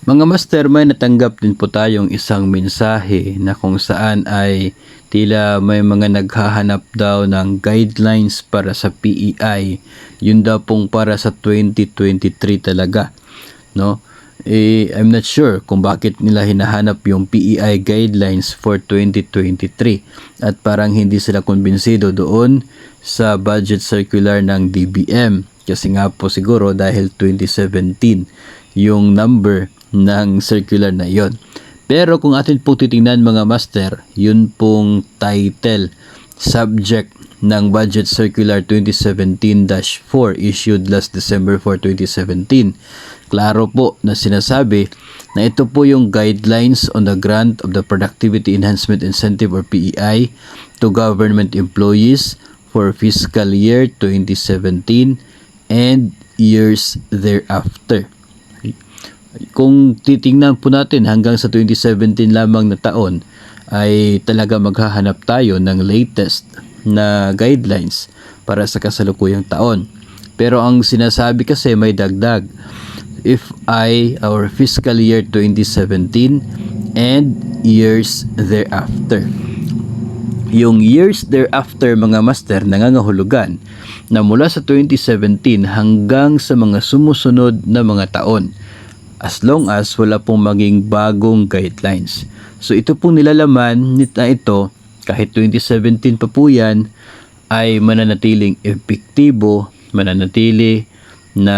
Mga master, may natanggap din po tayong isang mensahe na kung saan ay tila may mga naghahanap daw ng guidelines para sa PEI. Yun daw pong para sa 2023 talaga, no? I'm not sure kung bakit nila hinahanap yung PEI guidelines for 2023 at parang hindi sila kumbinsido doon sa budget circular ng DBM kasi nga po siguro dahil 2017 yung number ng circular na yon. Pero kung atin po titingnan mga master, yun pong title, subject ng Budget Circular 2017-4 issued last December 4, 2017. Klaro po na sinasabi na ito po yung guidelines on the grant of the Productivity Enhancement Incentive or PEI to government employees for fiscal year 2017 and years thereafter. Kung titingnan po natin hanggang sa 2017 lamang na taon ay talaga maghahanap tayo ng latest na guidelines para sa kasalukuyang taon. Pero ang sinasabi kasi may dagdag, or fiscal year 2017 and years thereafter. Yung years thereafter mga master nangangahulugan na mula sa 2017 hanggang sa mga sumusunod na mga taon, as long as wala pong maging bagong guidelines. So ito pong nilalaman na ito, kahit 2017 pa po yan, ay mananatiling epektibo, mananatili na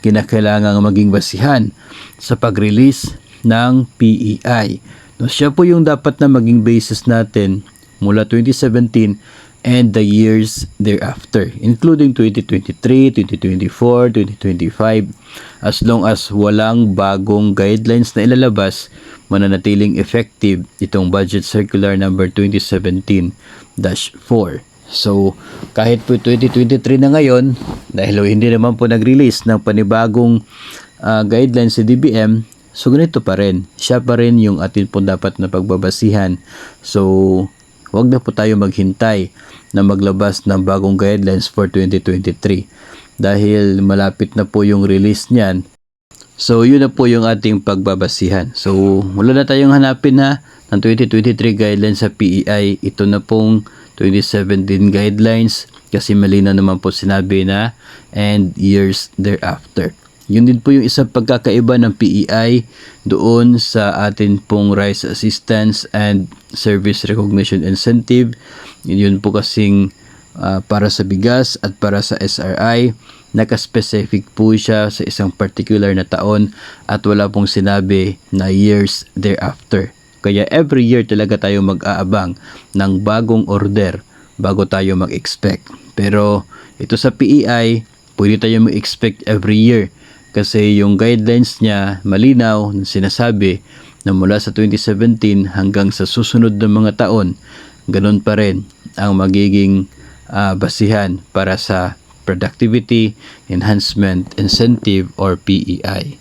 kinakailangang maging basihan sa pag-release ng PEI. No, siya po yung dapat na maging basis natin mula 2017 and the years thereafter, including 2023, 2024, 2025. As long as walang bagong guidelines na ilalabas, mananatiling effective itong Budget Circular number 2017-4. So, kahit po 2023 na ngayon, dahil hindi naman po nag-release ng panibagong guidelines si DBM, so ganito pa rin. Siya pa rin yung atin po dapat na pagbabasihan. So, huwag na po tayo maghintay na maglabas ng bagong guidelines for 2023 dahil malapit na po yung release niyan. So, yun na po yung ating pagbabasihan. So, wala na tayong hanapin ng 2023 guidelines sa PEI. Ito na pong 2017 guidelines kasi malinaw naman po sinabi na and years thereafter. Yun din po yung isang pagkakaiba ng PEI doon sa atin pong Rice Assistance and Service Recognition Incentive. Yun po kasing para sa bigas at para sa SRI, naka-specific po siya sa isang particular na taon at wala pong sinabi na years thereafter. Kaya every year talaga tayo mag-aabang ng bagong order bago tayo mag-expect. Pero ito sa PEI, pwede tayo mag-expect every year kasi yung guidelines niya malinaw na sinasabi na mula sa 2017 hanggang sa susunod na mga taon, ganun pa rin ang magiging basihan para sa Productivity Enhancement Incentive or PEI.